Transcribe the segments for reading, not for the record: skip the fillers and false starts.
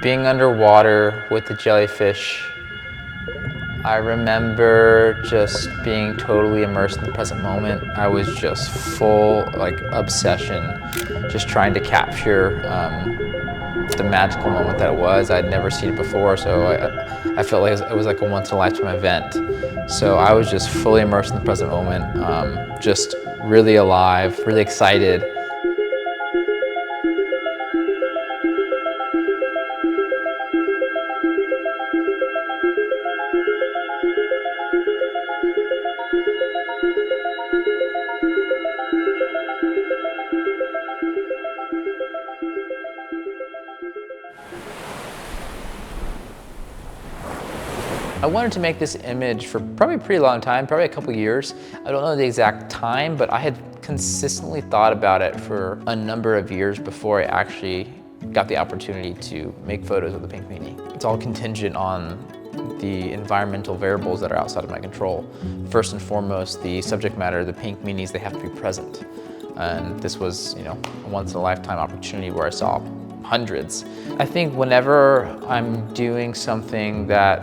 Being underwater with the jellyfish, I remember just being totally immersed in the present moment. I was just full, obsession, just trying to capture the magical moment that it was. I'd never seen it before, so I felt like it was like a once-in-a-lifetime event. So I was just fully immersed in the present moment, just really alive, really excited. I wanted to make this image for probably a pretty long time, probably a couple years. I don't know the exact time, but I had consistently thought about it for a number of years before I actually got the opportunity to make photos of the Pink Meanie. It's all contingent on the environmental variables that are outside of my control. First and foremost, the subject matter, the Pink Meanies, they have to be present. And this was, a once-in-a-lifetime opportunity where I saw hundreds. I think whenever I'm doing something that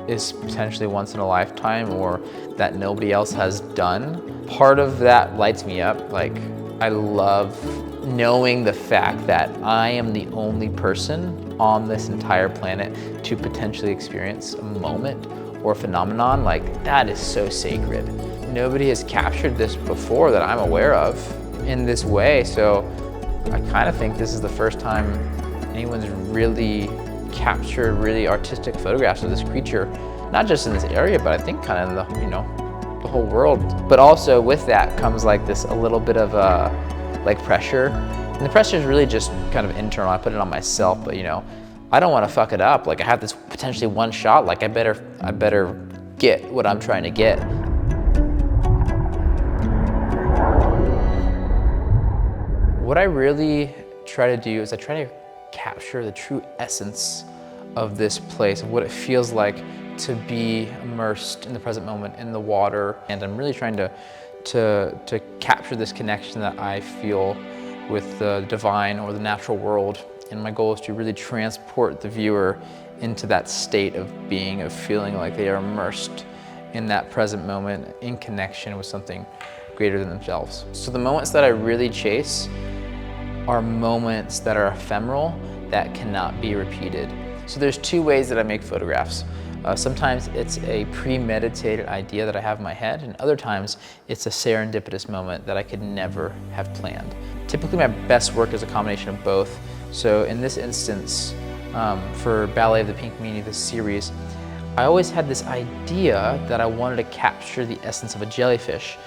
is potentially once in a lifetime or that nobody else has done, part of that lights me up. I love knowing the fact that I am the only person on this entire planet to potentially experience a moment or a phenomenon. That is so sacred. Nobody has captured this before that I'm aware of in this way, so I kind of think this is the first time anyone's really captured really artistic photographs of this creature, not just in this area, but I think kind of in the whole world. But also with that comes this a little bit of pressure, and the pressure is really just kind of internal. I put it on myself, but I don't want to fuck it up. I have this potentially one shot. I better get what I'm trying to get. What I really try to do is I try to capture the true essence of this place, of what it feels like to be immersed in the present moment in the water. And I'm really trying to capture this connection that I feel with the divine or the natural world. And my goal is to really transport the viewer into that state of being, of feeling like they are immersed in that present moment, in connection with something greater than themselves. So the moments that I really chase are moments that are ephemeral, that cannot be repeated. So there's two ways that I make photographs. Sometimes it's a premeditated idea that I have in my head, and other times it's a serendipitous moment that I could never have planned. Typically my best work is a combination of both. So in this instance, for Ballet of the Pink Meanie, this series, I always had this idea that I wanted to capture the essence of a jellyfish,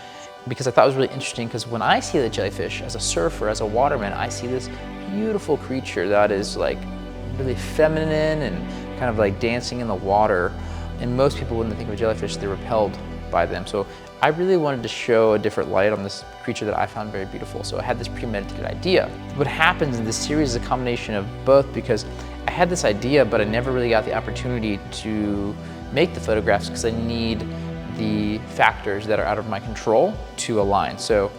because I thought it was really interesting, because when I see the jellyfish as a surfer, as a waterman, I see this beautiful creature that is really feminine and kind of dancing in the water. And most people, when they think of a jellyfish, they're repelled by them. So I really wanted to show a different light on this creature that I found very beautiful. So I had this premeditated idea. What happens in this series is a combination of both, because I had this idea, but I never really got the opportunity to make the photographs because I need the factors that are out of my control to align. So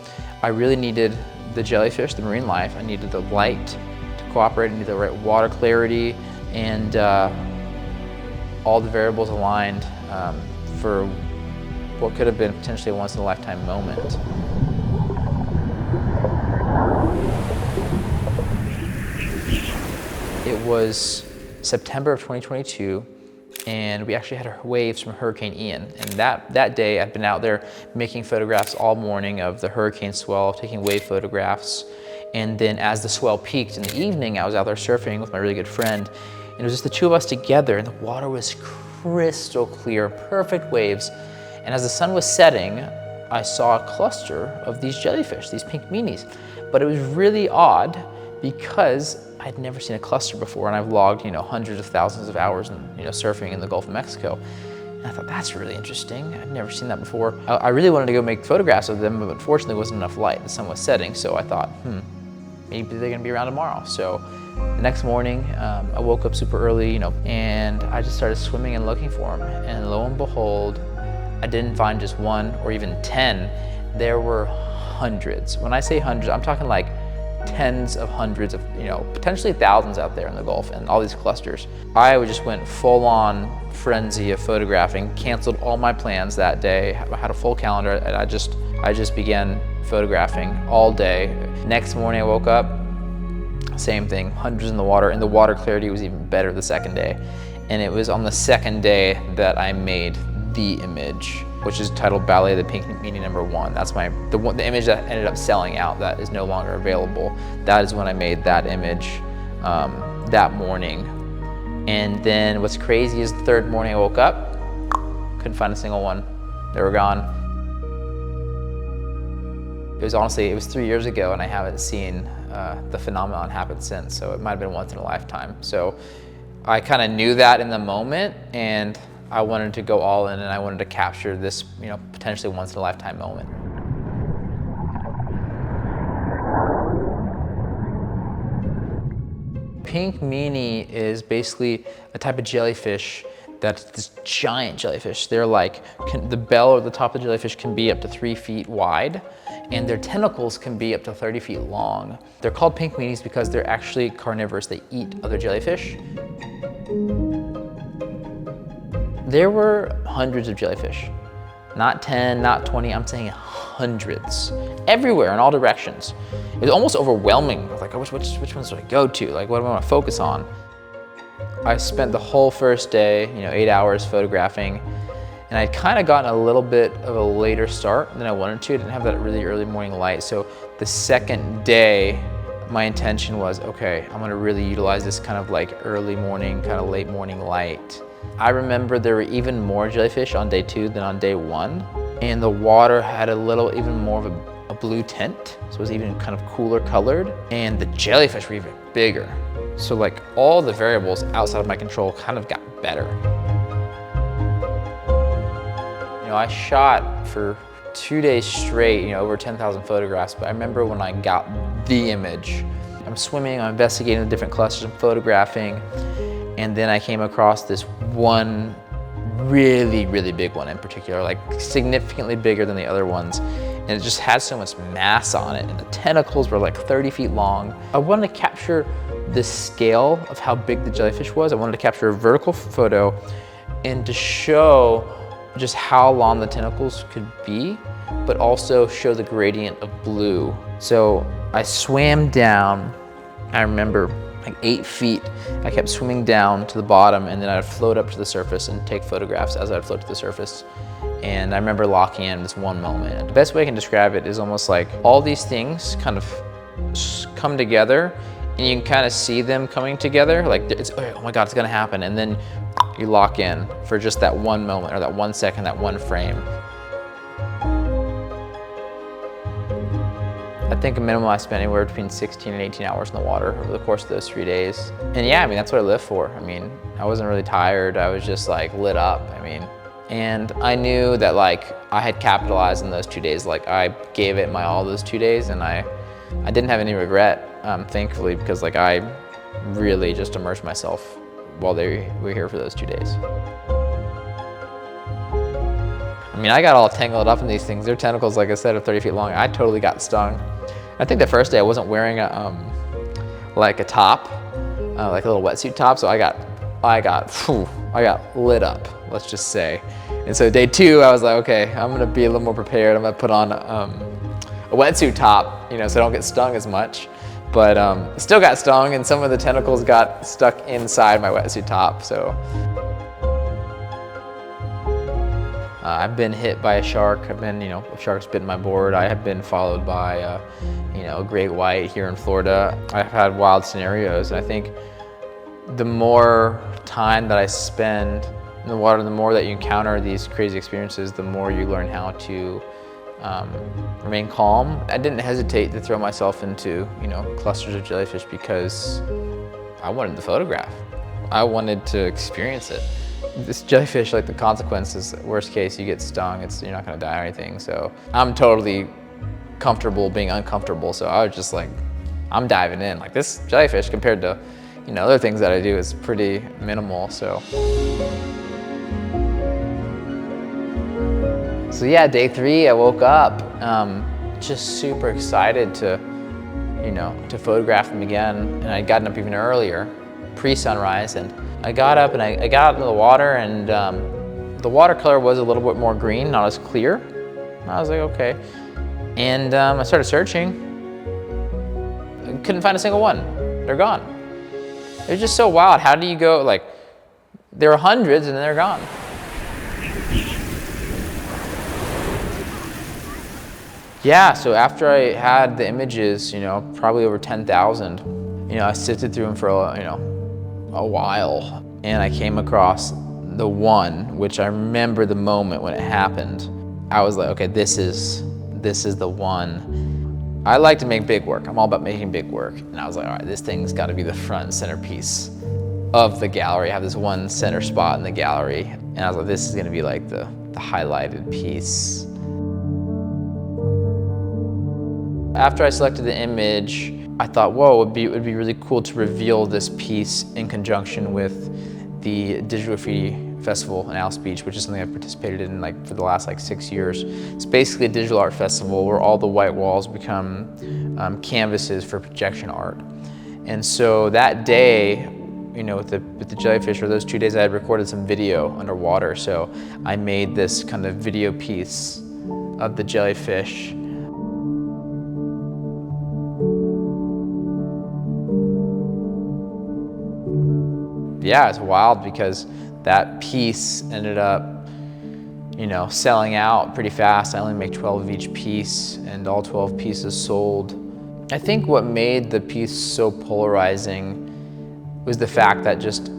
I really needed the jellyfish, the marine life. I needed the light to cooperate. I needed the right water clarity, and all the variables aligned for what could have been potentially a once-in-a-lifetime moment. It was September of 2022, and we actually had waves from Hurricane Ian. And that day I'd been out there making photographs all morning of the hurricane swell, taking wave photographs. And then as the swell peaked in the evening, I was out there surfing with my really good friend. And it was just the two of us together, and the water was crystal clear, perfect waves. And as the sun was setting, I saw a cluster of these jellyfish, these Pink Meanies. But it was really odd because I'd never seen a cluster before, and I've logged, hundreds of thousands of hours in, surfing in the Gulf of Mexico. And I thought, that's really interesting. I've never seen that before. I really wanted to go make photographs of them, but unfortunately there wasn't enough light. The sun was setting, so I thought, maybe they're gonna be around tomorrow. So the next morning, I woke up super early, and I just started swimming and looking for them. And lo and behold, I didn't find just one or even 10. There were hundreds. When I say hundreds, I'm talking tens of hundreds of, potentially thousands out there in the Gulf and all these clusters. I just went full on frenzy of photographing, canceled all my plans that day. I had a full calendar and I just began photographing all day. Next morning I woke up, same thing, hundreds in the water, and the water clarity was even better the second day. And it was on the second day that I made the image, which is titled Ballet, the Pink Meanie #1. That's the image that ended up selling out, that is no longer available. That is when I made that image that morning. And then what's crazy is the third morning I woke up, couldn't find a single one. They were gone. It was 3 years ago, and I haven't seen the phenomenon happen since, so it might have been once in a lifetime. So I kind of knew that in the moment, and I wanted to go all in, and I wanted to capture this, potentially once in a lifetime moment. Pink Meanie is basically a type of jellyfish that's this giant jellyfish. They're like, the bell or the top of the jellyfish can be up to 3 feet wide, and their tentacles can be up to 30 feet long. They're called pink meanies because they're actually carnivorous. They eat other jellyfish. There were hundreds of jellyfish. Not 10, not 20, I'm saying hundreds. Everywhere, in all directions. It was almost overwhelming. I was like, which ones do I go to? Like, what do I want to focus on? I spent the whole first day, 8 hours photographing, and I'd kind of gotten a little bit of a later start than I wanted to. I didn't have that really early morning light. So the second day, my intention was, okay, I'm gonna really utilize this kind of like early morning, kind of late morning light. I remember there were even more jellyfish on day 2 than on day 1. And the water had even more of a blue tint. So it was even kind of cooler colored. And the jellyfish were even bigger. So like all the variables outside of my control kind of got better. I shot for 2 days straight, over 10,000 photographs, but I remember when I got the image. I'm swimming, I'm investigating the different clusters, I'm photographing, and then I came across this one really, really big one in particular, like significantly bigger than the other ones. And it just had so much mass on it, and the tentacles were like 30 feet long. I wanted to capture the scale of how big the jellyfish was. I wanted to capture a vertical photo and to show just how long the tentacles could be, but also show the gradient of blue. So I swam down, I remember like 8 feet. I kept swimming down to the bottom, and then I'd float up to the surface and take photographs as I'd float to the surface. And I remember locking in this one moment. The best way I can describe it is almost like all these things kind of come together, and you can kind of see them coming together. Like, it's, oh my God, it's gonna happen. And then you lock in for just that one moment, or that 1 second, that one frame. I think a minimum I spent anywhere between 16 and 18 hours in the water over the course of those 3 days. And yeah, that's what I lived for. I wasn't really tired. I was just like lit up. And I knew that like I had capitalized in those 2 days. Like I gave it my all those 2 days, and I didn't have any regret, thankfully, because like I really just immersed myself while they were here for those 2 days. I got all tangled up in these things. Their tentacles, like I said, are 30 feet long. I totally got stung. I think the first day I wasn't wearing like a top, like a little wetsuit top, so I got lit up, let's just say. And so day 2, I was like, okay, I'm gonna be a little more prepared. I'm gonna put on a wetsuit top, so I don't get stung as much. But still got stung, and some of the tentacles got stuck inside my wetsuit top, so. I've been hit by a shark. A shark's bitten my board. I have been followed by, a great white here in Florida. I've had wild scenarios, and I think the more time that I spend in the water, the more that you encounter these crazy experiences, the more you learn how to remain calm. I didn't hesitate to throw myself into, clusters of jellyfish because I wanted the photograph. I wanted to experience it. This jellyfish, like the consequences, worst case, you get stung, you're not gonna die or anything. So I'm totally comfortable being uncomfortable. So I was just like, I'm diving in. Like this jellyfish compared to, other things that I do is pretty minimal, so. So yeah, day 3, I woke up just super excited to, you know, to photograph them again. And I'd gotten up even earlier, pre-sunrise, and I got up and I got out into the water, and the watercolor was a little bit more green, not as clear. And I was like, okay. And I started searching. I couldn't find a single one. They're gone. It was just so wild. How do you go, like, there were hundreds and then they're gone. Yeah, so after I had the images, you know, probably over 10,000, you know, I sifted through them for, you know, a while. And I came across the one, which I remember the moment when it happened. I was like, okay, this is the one. I like to make big work. I'm all about making big work. And I was like, all right, this thing's got to be the front centerpiece of the gallery. I have this one center spot in the gallery. And I was like, this is going to be like the highlighted piece. After I selected the image, I thought, whoa, it would be really cool to reveal this piece in conjunction with the Digital Graffiti Festival in Alice Beach, which is something I've participated in like for the last like 6 years. It's basically a digital art festival where all the white walls become canvases for projection art. And so that day, you know, with the jellyfish, or those 2 days, I had recorded some video underwater. So I made this kind of video piece of the jellyfish. Yeah, it's wild because that piece ended up, you know, selling out pretty fast. I only make 12 of each piece, and all 12 pieces sold. I think what made the piece so polarizing was the fact that just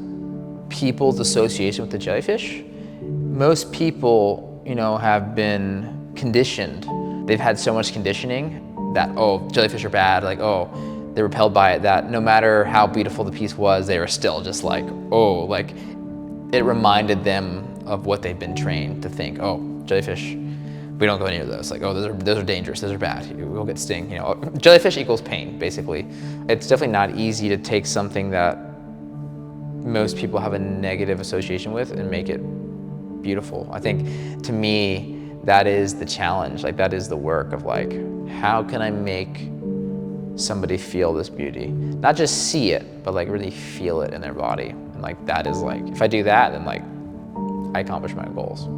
people's association with the jellyfish. Most people, you know, have been conditioned. They've had so much conditioning that, oh, jellyfish are bad, like, oh, they're repelled by it, that no matter how beautiful the piece was, they were still just like, oh, like it reminded them of what they've been trained to think, oh, jellyfish, we don't go near those. Like, oh, those are dangerous, those are bad, we'll get sting. You know, jellyfish equals pain, basically. It's definitely not easy to take something that most people have a negative association with and make it beautiful. I think, to me, that is the challenge. Like, that is the work of like, how can I make somebody feel this beauty? Not just see it, but like really feel it in their body. And like, that is like, if I do that, then like, I accomplish my goals.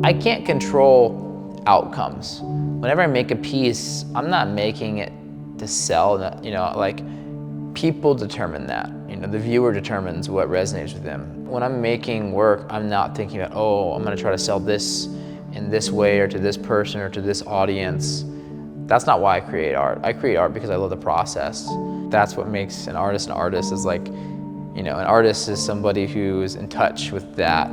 I can't control outcomes. Whenever I make a piece, I'm not making it to sell, you know, like people determine that. You know, the viewer determines what resonates with them. When I'm making work, I'm not thinking about, oh, I'm gonna try to sell this in this way or to this person or to this audience. That's not why I create art. I create art because I love the process. That's what makes an artist is like, you know, an artist is somebody who is in touch with that.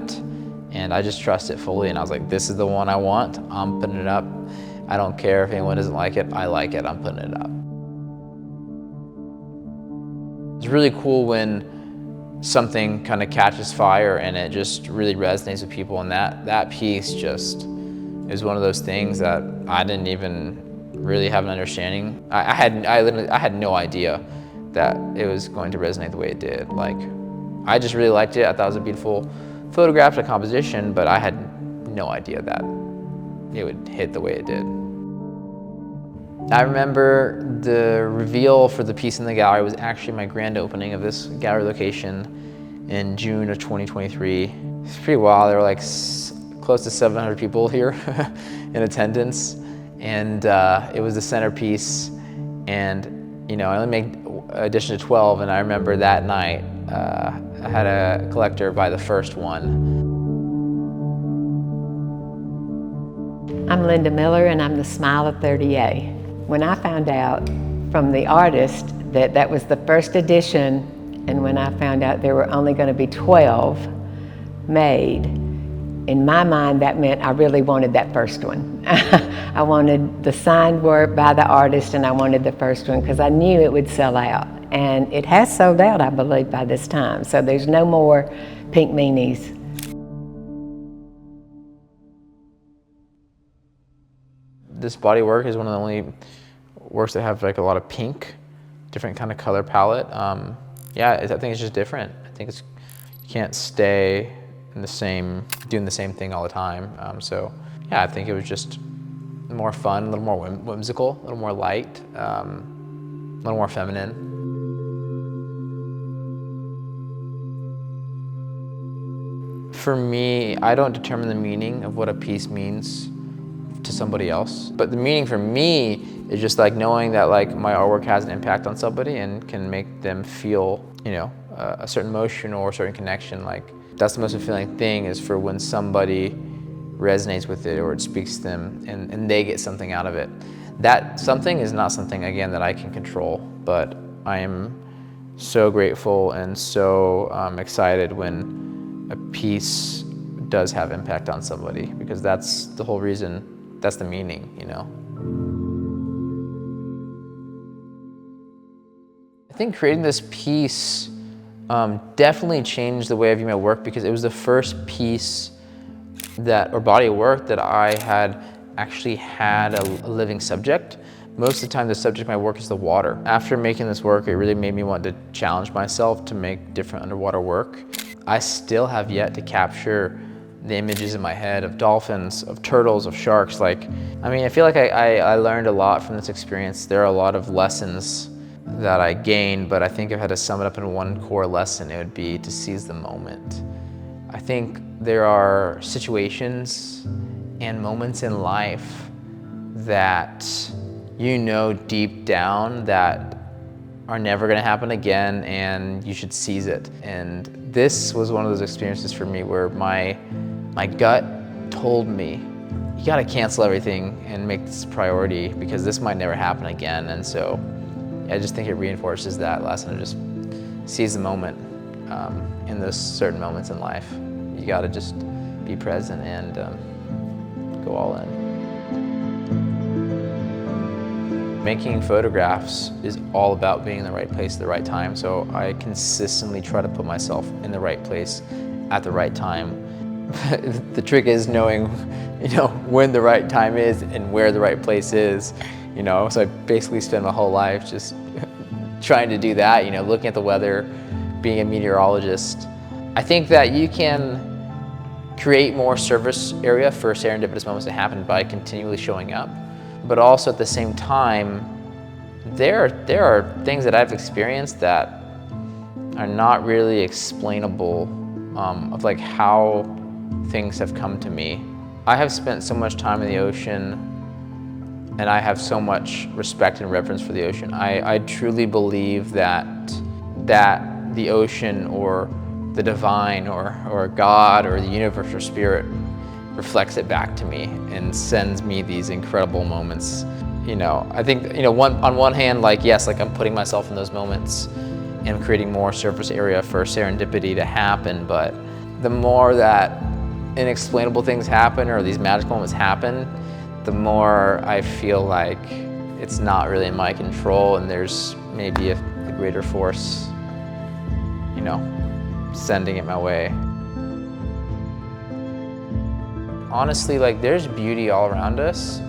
And I just trust it fully, and I was like, this is the one I want, I'm putting it up. I don't care if anyone doesn't like it, I like it, I'm putting it up. It's really cool when something kind of catches fire and it just really resonates with people, and that piece just is one of those things that I didn't even really have an understanding. I had no idea that it was going to resonate the way it did. Like, I just really liked it. I thought it was a beautiful photograph, a composition, but I had no idea that it would hit the way it did. I remember the reveal for the piece in the gallery was actually my grand opening of this gallery location in June of 2023. It's pretty wild. There were like close to 700 people here in attendance, and it was the centerpiece. And you know, I only made addition to 12, and I remember that night I had a collector buy the first one. I'm Linda Miller, and I'm the Smile of 30A. When I found out from the artist that that was the first edition, and when I found out there were only going to be 12 made, in my mind that meant I really wanted that first one. I wanted the signed work by the artist, and I wanted the first one because I knew it would sell out. And it has sold out, I believe, by this time. So there's no more Pink Meanies. This body work is one of the only works that have like a lot of pink, different kind of color palette. Yeah, I think it's just different. I think you can't stay in doing the same thing all the time. So yeah, I think it was just more fun, a little more whimsical, a little more light, a little more feminine. For me, I don't determine the meaning of what a piece means to somebody else. But the meaning for me is just like knowing that like my artwork has an impact on somebody and can make them feel, you know, a certain emotion or a certain connection. Like that's the most fulfilling thing, is for when somebody resonates with it or it speaks to them and they get something out of it. That something is not something, again, that I can control, but I am so grateful and so excited when a piece does have impact on somebody, because that's the whole reason, that's the meaning, you know. I think creating this piece definitely changed the way I view my work, because it was the first piece that, or body of work, that I had actually had a living subject. Most of the time the subject of my work is the water. After making this work, it really made me want to challenge myself to make different underwater work. I still have yet to capture the images in my head of dolphins, of turtles, of sharks. Like, I mean, I feel like I learned a lot from this experience. There are a lot of lessons that I gained, but I think if I had to sum it up in one core lesson, it would be to seize the moment. I think there are situations and moments in life that you know deep down that are never gonna happen again, and you should seize it. And this was one of those experiences for me where my gut told me, you gotta cancel everything and make this a priority, because this might never happen again. And so I just think it reinforces that lesson of just seize the moment in those certain moments in life. You gotta just be present and go all in. Making photographs is all about being in the right place at the right time, so I consistently try to put myself in the right place at the right time. The trick is knowing, you know, when the right time is and where the right place is, you know, so I basically spend my whole life just trying to do that, you know, looking at the weather, being a meteorologist. I think that you can create more surface area for serendipitous moments to happen by continually showing up. But also at the same time, there are things that I've experienced that are not really explainable, of like how things have come to me. I have spent so much time in the ocean, and I have so much respect and reverence for the ocean. I truly believe that the ocean, or the divine, or God, or the universe, or spirit reflects it back to me and sends me these incredible moments. You know, I think, you know, on one hand, like, yes, like I'm putting myself in those moments and creating more surface area for serendipity to happen, but the more that inexplainable things happen, or these magical moments happen, the more I feel like it's not really in my control, and there's maybe a greater force, you know, sending it my way. Honestly, like, there's beauty all around us.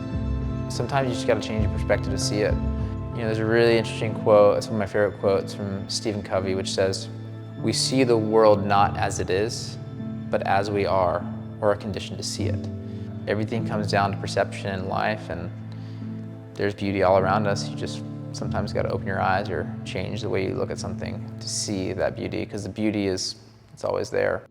Sometimes you just gotta change your perspective to see it. You know, there's a really interesting quote, it's one of my favorite quotes from Stephen Covey, which says, "We see the world not as it is, but as we are, or are conditioned to see it." Everything comes down to perception in life, and there's beauty all around us. You just sometimes gotta open your eyes or change the way you look at something to see that beauty, because the beauty it's always there.